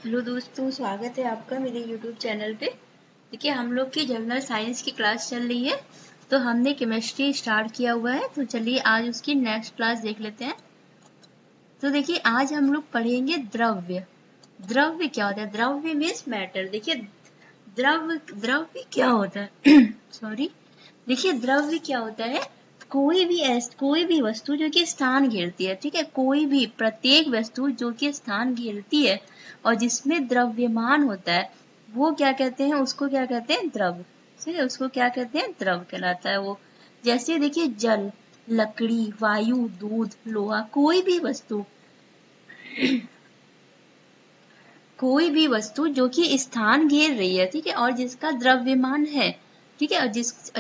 Hello दोस्तों, स्वागत है आपका मेरे यूट्यूब चैनल पे। देखिए, हम लोग की जनरल साइंस की क्लास चल रही है। तो हमने केमिस्ट्री स्टार्ट किया हुआ है, तो चलिए आज उसकी नेक्स्ट क्लास देख लेते हैं। तो देखिए, आज हम लोग पढ़ेंगे द्रव्य। द्रव्य क्या होता है? द्रव्य मीन्स मैटर। देखिए, द्रव्य क्या होता है? सॉरी। देखिए, द्रव्य क्या होता है? कोई भी वस्तु जो कि स्थान घेरती है, ठीक है, कोई भी प्रत्येक वस्तु जो कि स्थान घेरती है और जिसमें द्रव्यमान होता है, वो क्या कहते हैं? उसको क्या कहते हैं? द्रव। ठीक है, उसको क्या कहते हैं? द्रव कहलाता है वो। जैसे देखिए, जल, लकड़ी, वायु, दूध, लोहा, कोई भी वस्तु जो कि स्थान घेर रही है, ठीक है, और जिसका द्रव्यमान है, ठीक है, और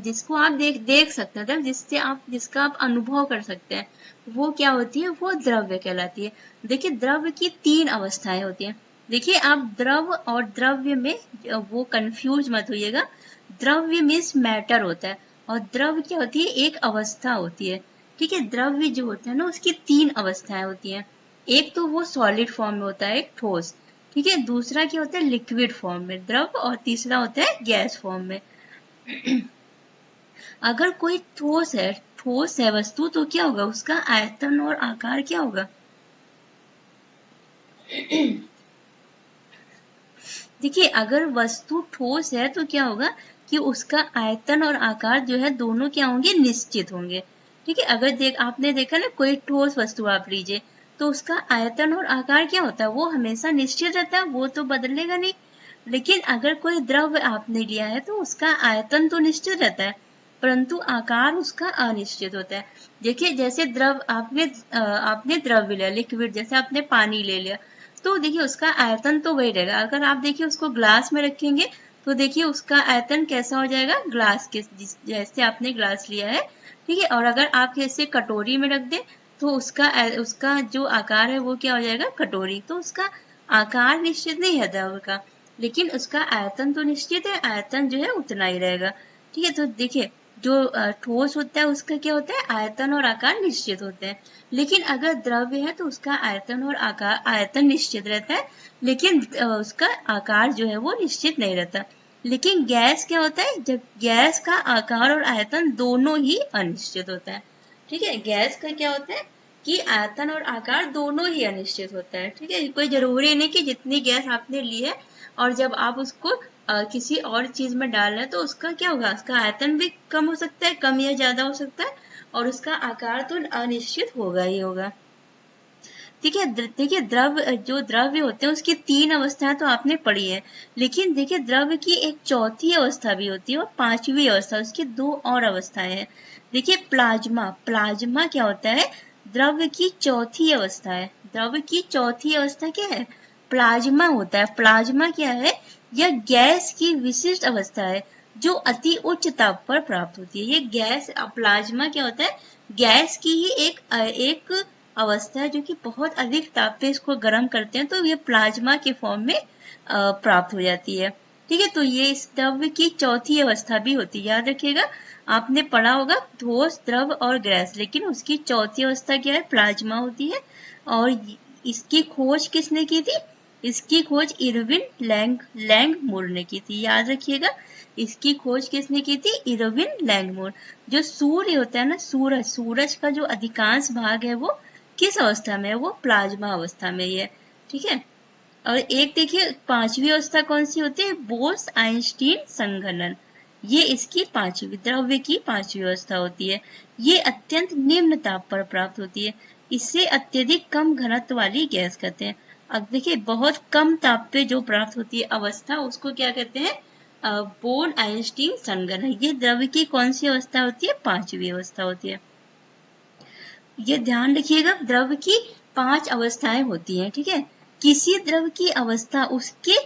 जिसको आप देख सकते हैं, जिसका आप अनुभव कर सकते हैं, वो क्या होती है? वो द्रव्य कहलाती है। देखिए, द्रव्य की तीन अवस्थाएं होती हैं। देखिए, आप द्रव और द्रव्य में वो कंफ्यूज मत होइएगा। द्रव्य मीन्स मैटर होता है और द्रव्य क्या होती है? एक अवस्था होती है। ठीक है, द्रव्य जो होता है ना, उसकी तीन अवस्थाएं होती हैं। एक तो वो सॉलिड फॉर्म में होता है, एक ठोस, ठीक है, दूसरा क्या होता है? लिक्विड फॉर्म में द्रव, और तीसरा होता है गैस फॉर्म में। अगर कोई ठोस है वस्तु, तो क्या होगा? उसका आयतन और आकार क्या होगा? देखिए, अगर वस्तु ठोस है तो क्या होगा कि उसका आयतन और आकार जो है, दोनों क्या होंगे? निश्चित होंगे। ठीक है, अगर आपने देखा ना, कोई ठोस वस्तु आप लीजिए, तो उसका आयतन और आकार क्या होता है? वो हमेशा निश्चित रहता है, वो तो बदलेगा नहीं। लेकिन अगर कोई द्रव्य आपने लिया है, तो उसका आयतन तो निश्चित रहता है, परंतु आकार उसका अनिश्चित होता है। देखिए, जैसे आपने द्रव्य लिया, लिक्विड, जैसे आपने पानी ले लिया, तो देखिए उसका आयतन तो वही रहेगा। अगर आप देखिए उसको ग्लास में रखेंगे, तो देखिए उसका आयतन कैसा हो जाएगा? ग्लास के जैसे आपने ग्लास लिया है, ठीक है। और अगर आप इसे कटोरी में रख दें, तो उसका जो आकार है वो क्या हो जाएगा? कटोरी। तो उसका आकार निश्चित नहीं है द्रव्य का, लेकिन उसका आयतन तो निश्चित है, आयतन जो है उतना ही रहेगा। ठीक है, तो देखिए, जो ठोस होता है उसका क्या होता है? आयतन और आकार निश्चित होते हैं। लेकिन अगर द्रव्य है तो उसका आयतन निश्चित रहता है, लेकिन उसका आकार जो है वो निश्चित नहीं रहता। लेकिन गैस क्या होता है? जब गैस का आकार और आयतन दोनों ही अनिश्चित होता है। ठीक है, गैस का क्या होता है कि आयतन और आकार दोनों ही अनिश्चित होता है। ठीक है, कोई जरूरी नहीं कि जितनी गैस आपने ली है और जब आप उसको किसी और चीज में डाल रहे हैं, तो उसका क्या होगा? उसका आयतन भी कम हो सकता है, कम या ज्यादा हो सकता है, और उसका आकार तो अनिश्चित होगा ही होगा। ठीक है, देखिए, जो द्रव्य होते हैं उसकी तीन अवस्थाएं तो आपने पढ़ी है, लेकिन देखिए, द्रव्य की एक चौथी अवस्था भी होती है और पांचवी अवस्था, उसकी दो और अवस्थाएं हैं। देखिए, प्लाज्मा। प्लाज्मा क्या होता है? द्रव्य की चौथी अवस्था है। द्रव्य की चौथी अवस्था क्या है? प्लाज्मा होता है। प्लाज्मा क्या है? यह गैस की विशिष्ट अवस्था है जो अति उच्च ताप पर प्राप्त होती है। ये गैस, प्लाज्मा क्या होता है? गैस की ही एक अवस्था है जो कि बहुत अधिक ताप पे इसको गर्म करते हैं, तो ये प्लाज्मा के फॉर्म में प्राप्त हो जाती है। ठीक है, तो ये इस द्रव्य की चौथी अवस्था भी होती है। याद रखिएगा, आपने पढ़ा होगा ठोस, द्रव और गैस, लेकिन उसकी चौथी अवस्था क्या है? प्लाज्मा होती है। और इसकी खोज किसने की थी? इसकी खोज इरविन लैंगमूर ने की थी। याद रखिएगा, इसकी खोज किसने की थी? इरविन लैंगमूर। जो सूर्य होता है ना, सूरज का जो अधिकांश भाग है वो किस अवस्था में है? वो प्लाज्मा अवस्था में ही है। ठीक है, और एक देखिए, पांचवी अवस्था कौन सी होती है? बोस आइंस्टीन संघनन। ये इसकी पांचवी, द्रव्य की पांचवी अवस्था होती है। ये अत्यंत निम्न ताप पर प्राप्त होती है। इसे अत्यधिक कम घनत्व वाली गैस कहते हैं। अब देखिए, बहुत कम ताप पे जो प्राप्त होती है अवस्था, उसको क्या कहते हैं? बोन आइंस्टीन संघनन। ये द्रव्य की कौन सी अवस्था होती है? पांचवी अवस्था होती है। ये ध्यान रखिएगा, द्रव की 5 अवस्थाएं होती हैं। ठीक है, किसी द्रव की अवस्था उसके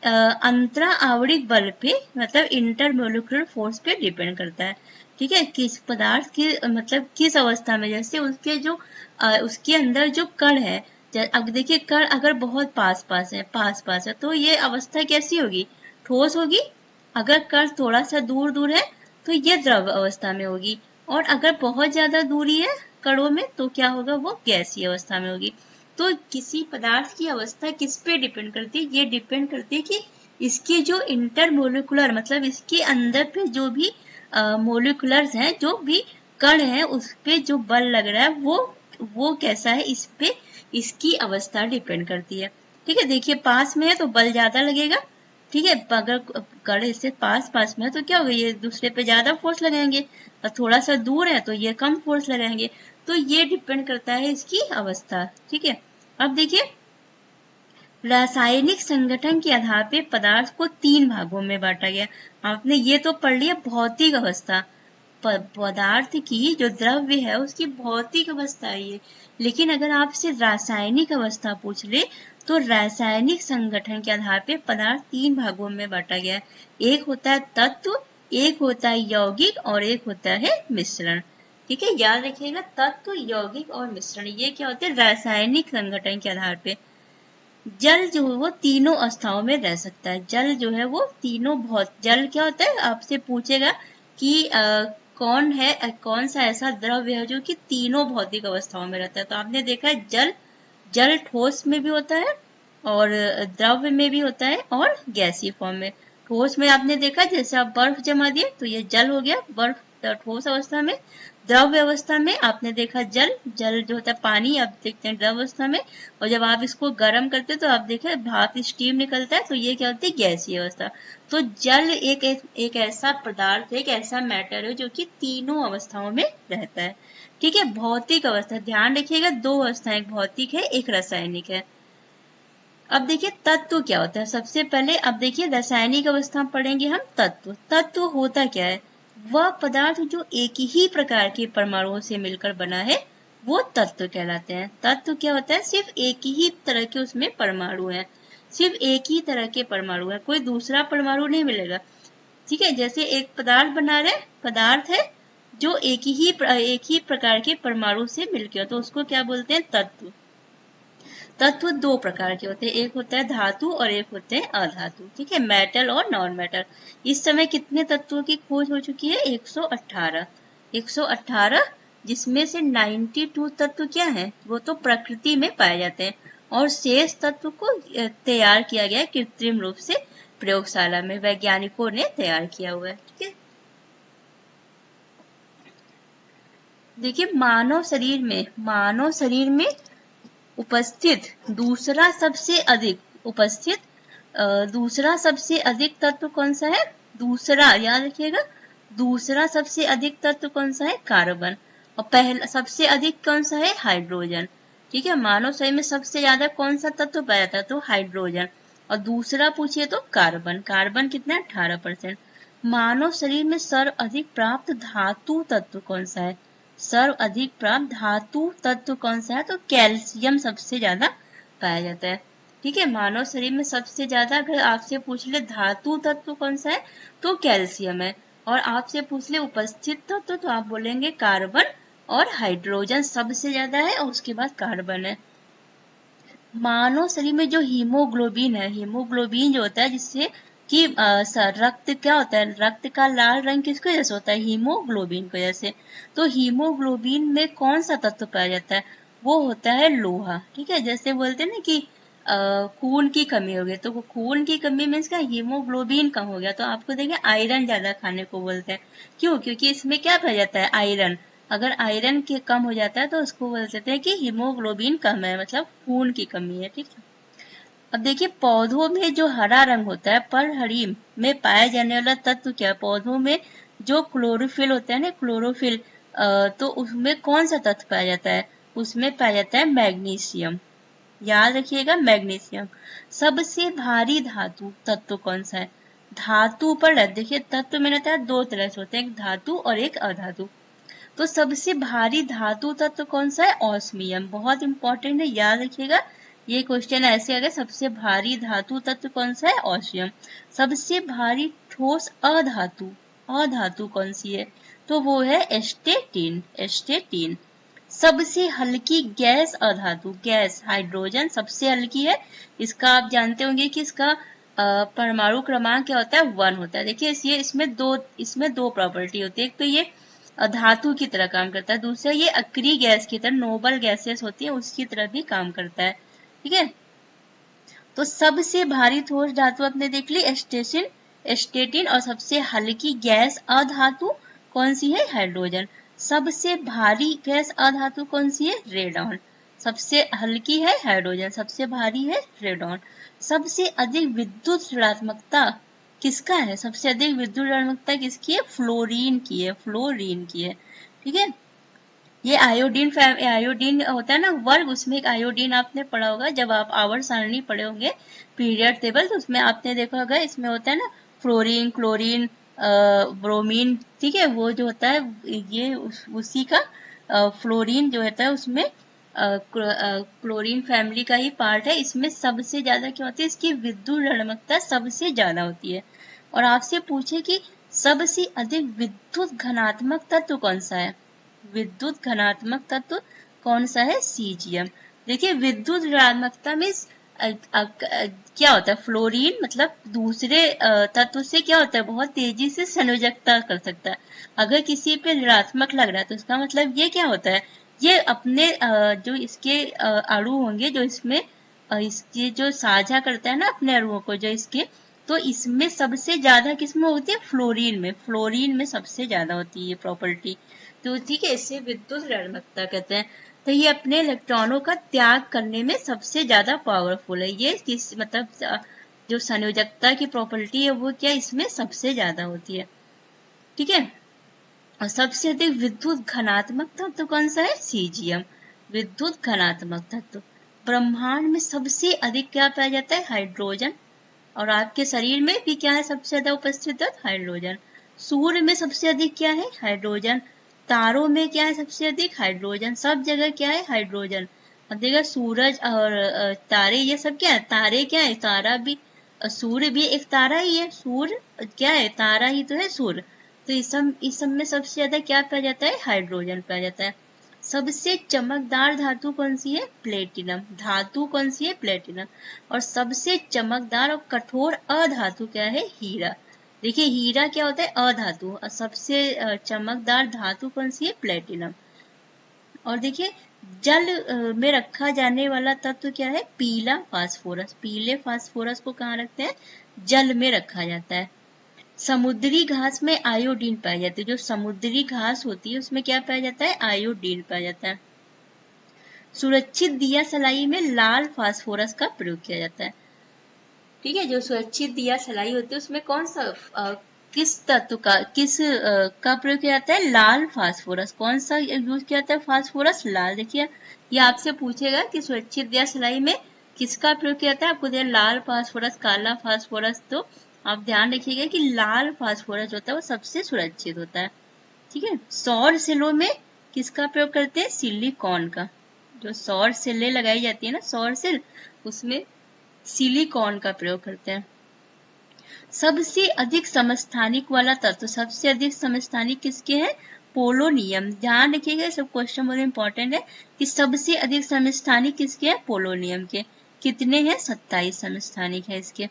अंतरा आवरिक बल पे, मतलब इंटरमोलिकुलर फोर्स पे डिपेंड करता है। ठीक है, किस पदार्थ के मतलब किस अवस्था में, जैसे उसके अंदर जो कण है, अब देखिए, कण अगर बहुत पास पास है, तो ये अवस्था कैसी होगी? ठोस होगी। अगर कण थोड़ा सा दूर दूर है, तो ये द्रव अवस्था में होगी। और अगर बहुत ज्यादा दूरी है कणों में, तो क्या होगा? वो गैसीय अवस्था में होगी। तो किसी पदार्थ की अवस्था किस पे डिपेंड करती है? ये डिपेंड करती है कि इसके जो इंटरमोलिकुलर मतलब इसके अंदर पे जो भी मोलिकुलर्स हैं, जो भी कण है, उस पे जो बल लग रहा है वो कैसा है, इस पे इसकी अवस्था डिपेंड करती है। ठीक है, देखिए पास में है तो बल ज्यादा लगेगा। ठीक है, अगर कण इससे पास पास में है तो क्या होगा, ये दूसरे पे ज्यादा फोर्स लगाएंगे, और थोड़ा सा दूर है तो ये कम फोर्स लगाएंगे। तो ये डिपेंड करता है इसकी अवस्था। ठीक है, अब देखिए रासायनिक संगठन के आधार पे पदार्थ को 3 भागों में बांटा गया। आपने ये तो पढ़ लिया भौतिक अवस्था, पदार्थ की जो द्रव्य है उसकी भौतिक अवस्था है ये। लेकिन अगर आपसे रासायनिक अवस्था पूछ ले तो रासायनिक संगठन के आधार पे पदार्थ 3 भागों में बांटा गया है। एक होता है तत्व, एक होता है यौगिक और एक होता है मिश्रण। ठीक है, याद रखिएगा तत्व, यौगिक और मिश्रण, ये क्या होते हैं रासायनिक संगठन के आधार पे। जल जो है वो तीनों अवस्थाओं में रह सकता है। जल जो है वो तीनों जल क्या होता है, आपसे पूछेगा कि कौन सा ऐसा द्रव्य है जो कि तीनों भौतिक अवस्थाओं में रहता है। तो आपने देखा है जल ठोस में भी होता है और द्रव्य में भी होता है और गैसीय फॉर्म में। ठोस में आपने देखा जैसे आप बर्फ जमा दिए तो ये जल हो गया, बर्फ ठोस अवस्था में। द्रव्य अवस्था में आपने देखा जल जो होता है पानी, आप देखते हैं द्रव्य अवस्था में। और जब आप इसको गर्म करते हैं तो आप देखें भाप स्टीम निकलता है, तो ये क्या होती है गैसीय अवस्था। तो जल एक ऐसा पदार्थ है, एक ऐसा मैटर है जो कि तीनों अवस्थाओं में रहता है। ठीक है, भौतिक अवस्था ध्यान रखिएगा, 2 अवस्थाएं, एक भौतिक है एक रासायनिक है। अब देखिए तत्व क्या होता है। सबसे पहले अब देखिए रासायनिक अवस्था पढ़ेंगे हम तत्व। तत्व होता क्या है, वह पदार्थ जो एक ही प्रकार के परमाणुओं से मिलकर बना है वो तत्व कहलाते हैं। तत्व क्या होता है, सिर्फ एक ही तरह के उसमें परमाणु हैं, सिर्फ एक ही तरह के परमाणु है, कोई दूसरा परमाणु नहीं मिलेगा। ठीक है, जैसे एक पदार्थ बना रहे, पदार्थ है जो एक ही प्रकार के परमाणु से मिलकर, तो उसको क्या बोलते हैं तत्व। तत्व 2 प्रकार के होते हैं, एक होता है धातु और एक होते हैं अधातु। ठीक है, मेटल और नॉन मेटल। इस समय कितने तत्वों की खोज हो चुकी है, 118। 118 जिसमें से 92 तत्व क्या है, वो तो प्रकृति में पाए जाते हैं और शेष तत्व को तैयार किया गया कृत्रिम रूप से प्रयोगशाला में, वैज्ञानिकों ने तैयार किया हुआ है। ठीक है, देखिए मानव शरीर में उपस्थित दूसरा सबसे अधिक तत्व कौन सा है, दूसरा, याद रखिएगा दूसरा सबसे अधिक तत्व कौन सा है, कार्बन। और पहला सबसे अधिक कौन सा है, हाइड्रोजन। ठीक है, मानव शरीर में सबसे ज्यादा कौन सा तत्व पाया जाता है, तो हाइड्रोजन। और दूसरा पूछिए तो कार्बन कितना 18%। मानव शरीर में सर्वाधिक प्राप्त धातु तत्व कौन सा है, सर्वाधिक प्राप्त धातु तत्व कौन सा है, तो कैल्शियम सबसे ज्यादा पाया जाता है। ठीक है, मानव शरीर में सबसे ज्यादा अगर आपसे पूछ ले धातु तत्व कौन सा है तो कैल्शियम है, और आपसे पूछ ले उपस्थित तत्व तो आप बोलेंगे कार्बन और हाइड्रोजन सबसे ज्यादा है और उसके बाद कार्बन है। मानव शरीर में जो हीमोग्लोबिन है, हीमोग्लोबिन जो होता है जिससे कि रक्त क्या होता है, रक्त का लाल रंग किसकी वजह से होता है, हीमोग्लोबिन की वजह से। तो हीमोग्लोबिन में कौन सा तत्व पाया जाता है, वो होता है लोहा। ठीक है, जैसे बोलते हैं ना कि खून की कमी हो गई, तो खून की कमी मीन्स का हीमोग्लोबिन कम हो गया, तो आपको देखिए आयरन ज्यादा खाने को बोलते हैं। क्यों, क्योंकि इसमें क्या पाया जाता है, आयरन। अगर आयरन के कम हो जाता है तो उसको बोल सकते हैं कि हीमोग्लोबिन कम है, मतलब खून की कमी है। ठीक है, अब देखिए पौधों में जो हरा रंग होता है, परहरी में पाया जाने वाला तत्व क्या है, पौधों में जो क्लोरोफिल होता है ना, क्लोरोफिल, तो उसमें कौन सा तत्व पाया जाता है, उसमें पाया जाता है मैग्नीशियम। याद रखिएगा मैग्नीशियम। सबसे भारी धातु तत्व कौन सा है, धातु पर देखिए तत्व में रहता है 2 तरह से होते हैं, एक धातु और एक अधातु। तो सबसे भारी धातु तत्व कौन सा है, ऑस्मियम। बहुत इंपॉर्टेंट है, याद रखिएगा, ये क्वेश्चन ऐसे अगर सबसे भारी धातु तत्व कौन सा है, ऑस्मियम। सबसे भारी ठोस अधातु कौन सी है, तो वो है एस्टेटिन। सबसे हल्की गैस अधातु, गैस हाइड्रोजन सबसे हल्की है। इसका आप जानते होंगे कि इसका परमाणु क्रमांक क्या होता है, 1 होता है। देखिए इसमें दो प्रॉपर्टी होती है, एक तो ये धातु की तरह काम करता है। दूसरा ये अक्रिय गैस की तरह, नोबल गैसेस होती है उसकी तरह भी काम करता है। ठीक है, तो सबसे भारी ठोस धातु आपने देख ली एस्टेटिन, और सबसे हल्की गैस अधातु कौन सी है? हाइड्रोजन। सबसे भारी गैस अधातु कौन सी है? रेडॉन। सबसे हल्की है हाइड्रोजन, सबसे भारी है रेडॉन। सबसे अधिक विद्युत ऋणात्मकता किसका है? सबसे अधिक विद्युत ऋणात्मकता किसकी है? फ्लोरीन की है, फ्लोरीन की है। ठीक है, ये आयोडीन होता है ना वर्ग, उसमें एक आयोडीन आपने पढ़ा होगा जब आप आवर्त सारणी पढ़े होंगे पीरियड टेबल, तो उसमें आपने देखा होगा इसमें होता है ना फ्लोरीन, क्लोरीन, ब्रोमीन। ठीक है, वो जो होता है ये उसी का फ्लोरीन जो होता है उसमें क्लोरीन फैमिली का ही पार्ट है। इसमें सबसे ज्यादा क्या होती है? इसकी विद्युत ऋणात्मकता सबसे ज्यादा होती है। और आपसे पूछे कि सबसे अधिक विद्युत घनात्मक तत्व कौन सा है? विद्युत घनात्मक तत्व कौन सा है? सीजियम। देखिए विद्युत ऋणात्मकता में क्या होता है? फ्लोरीन मतलब दूसरे तत्व से क्या होता है? बहुत तेजी से संयोजकता कर सकता है। अगर किसी पे ऋणात्मक लग रहा है तो इसका मतलब ये क्या होता है? ये अपने जो इसके अणु होंगे जो इसमें इसके जो साझा करता है ना अपने अणुओं को, जो इसके, तो इसमें सबसे ज्यादा किसमें होती है? फ्लोरीन में। फ्लोरीन में सबसे ज्यादा होती है ये प्रॉपर्टी। तो ठीक है, इसे विद्युत ऋणात्मकता कहते हैं। तो ये अपने इलेक्ट्रॉनों का त्याग करने में सबसे ज्यादा पावरफुल है। ये किस मतलब जो संयोजकता की प्रॉपर्टी है वो क्या इसमें सबसे ज्यादा होती है। ठीक है, और सबसे अधिक विद्युत घनात्मक तत्व कौन सा है? सीजियम। विद्युत घनात्मक तत्व। ब्रह्मांड में सबसे अधिक क्या पाया जाता है? हाइड्रोजन। और आपके शरीर में भी क्या है सबसे ज्यादा उपस्थित है? हाइड्रोजन। सूर्य में सबसे अधिक क्या है? हाइड्रोजन। तारों में क्या है सबसे अधिक? हाइड्रोजन। सब जगह क्या है? हाइड्रोजन। अब देखिए सूरज और तारे, ये सब क्या है? तारे क्या है? तारा भी, सूर्य भी एक तारा ही है। सूर्य क्या है? तारा ही तो है सूर्य। तो इस सब में सबसे ज्यादा क्या पाया जाता है? हाइड्रोजन पाया जाता है। सबसे चमकदार धातु कौन सी है? प्लेटिनम। धातु कौन सी है? प्लेटिनम। और सबसे चमकदार और कठोर अधातु क्या है? हीरा। देखिए हीरा क्या होता है? अधातु। और सबसे चमकदार धातु कौन सी है? प्लेटिनम। और देखिए जल में रखा जाने वाला तत्व क्या है? पीला फास्फोरस। पीले फास्फोरस को कहाँ रखते हैं? जल में रखा जाता है। समुद्री घास में आयोडीन पाई जाती है। जो समुद्री घास होती है उसमें क्या पाया जाता है? आयोडीन पाया जाता है। सुरक्षित दिया सलाई में लाल फास्फोरस का प्रयोग किया जाता है। ठीक है, जो सुरक्षित दिया सलाई होती है उसमें कौन सा किस तत्व का का प्रयोग किया जाता है? लाल फास्फोरस। कौन सा यूज किया जाता है? फास्फोरस लाल। देखिए ये आपसे पूछेगा कि सुरक्षित दिया सलाई में किसका प्रयोग किया जाता है? आपको दिया लाल फास्फोरस, काला फास्फोरस। तो आप ध्यान रखिएगा कि लाल फास्फोरस होता है वो सबसे सुरक्षित होता है। ठीक है, सौर सेलों में किसका प्रयोग करते हैं? सिलिकॉन का। जो सौर सेलें लगाई जाती है ना, सौर सेल, उसमें सिलिकॉन का प्रयोग करते हैं। सबसे अधिक समस्थानिक वाला तत्व, सबसे अधिक समस्थानिक किसके हैं? पोलोनियम। ध्यान रखिएगा, सब क्वेश्चन बहुत इंपॉर्टेंट है कि सबसे अधिक समस्थानिक किसके हैं? पोलोनियम के। कितने हैं? 27 समस्थानिक है इसके।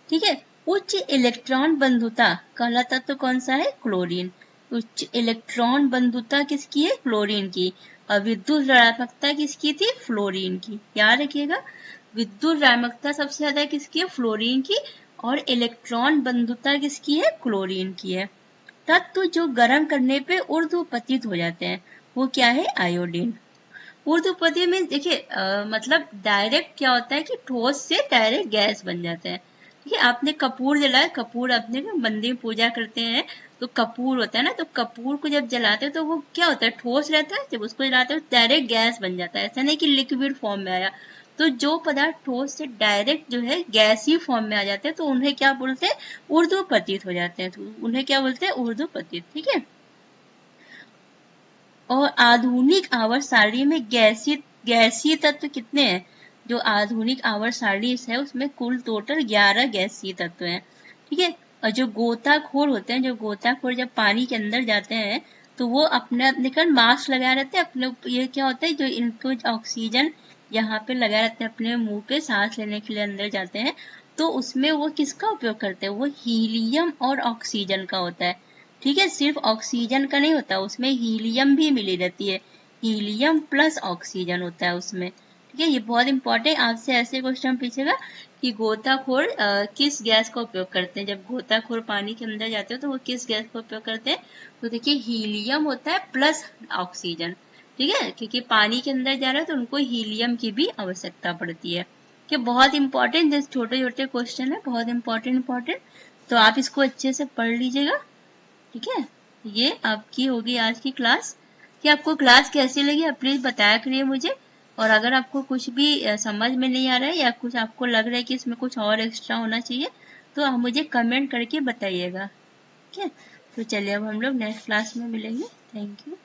ठीक है, उच्च इलेक्ट्रॉन बंधुता वाला तत्व कौन सा है? क्लोरीन। उच्च इलेक्ट्रॉन बंधुता किसकी है? क्लोरीन की। और विद्युत ऋणात्मकता किसकी थी? फ्लोरीन की। याद रखिएगा, विद्युत ऋणात्मकता सबसे ज्यादा किसकी है? फ्लोरीन की। और इलेक्ट्रॉन बंधुता किसकी है? क्लोरीन की है। तत्व जो गर्म करने पे ऊर्ध्वपतित हो जाते हैं वो क्या है? आयोडीन। ऊर्ध्वपतित में देखिए मतलब डायरेक्ट क्या होता है कि ठोस से डायरेक्ट गैस बन जाते हैं। ठीक है, आपने कपूर जलाया, कपूर अपने मंदिर में पूजा करते हैं तो कपूर होता है ना, तो कपूर को जब जलाते हैं तो वो क्या होता है? ठोस रहता है। जब उसको जलाते हैं डायरेक्ट गैस बन जाता है। ऐसा नहीं कि लिक्विड फॉर्म में आया। तो जो पदार्थ ठोस से डायरेक्ट जो है गैसीय फॉर्म में आ जाते हैं तो उन्हें क्या बोलते हैं? ऊर्ध्वपतित हो जाते हैं। तो उन्हें क्या बोलते हैं? ऊर्ध्वपतित। ठीक है, और आधुनिक आवर्त सारणी में गैसीय तत्व कितने हैं? जो आधुनिक आवर्त सारणी है उसमें कुल टोटल 11 गैसीय तत्व हैं। ठीक है, और जो गोताखोर होते हैं, जो गोताखोर जब पानी के अंदर जाते हैं तो वो अपने अपने मास्क लगाए रहते हैं अपने। ये क्या होता है? जो इनको ऑक्सीजन यहाँ पे लगाए रहते हैं अपने मुंह पे, सांस लेने के लिए अंदर जाते हैं तो उसमें वो किसका उपयोग करते हैं? वो हीलियम और ऑक्सीजन का होता है। ठीक है, सिर्फ ऑक्सीजन का नहीं होता, उसमें हीलियम भी मिली रहती है, हीलियम प्लस ऑक्सीजन होता है उसमें। ठीक है, ये बहुत इंपॉर्टेंट, आपसे ऐसे क्वेश्चन पूछेगा कि गोताखोर किस गैस का उपयोग करते हैं। जब गोताखोर पानी के अंदर जाते हो तो वो किस गैस का उपयोग करते हैं, तो देखिए हीलियम होता है प्लस ऑक्सीजन। ठीक है, क्योंकि पानी के अंदर जा रहा है तो उनको हीलियम की भी आवश्यकता पड़ती है। कि बहुत इंपॉर्टेंट, छोटे छोटे क्वेश्चन है, बहुत इंपॉर्टेंट, तो आप इसको अच्छे से पढ़ लीजिएगा। ठीक है, ये आपकी होगी आज की क्लास। कि आपको क्लास कैसी लगी आप प्लीज बताया करिए मुझे। और अगर आपको कुछ भी समझ में नहीं आ रहा है या कुछ आपको लग रहा है कि इसमें कुछ और एक्स्ट्रा होना चाहिए तो आप मुझे कमेंट करके बताइएगा। ठीक है, तो चलिए अब हम लोग नेक्स्ट क्लास में मिलेंगे। Thank you.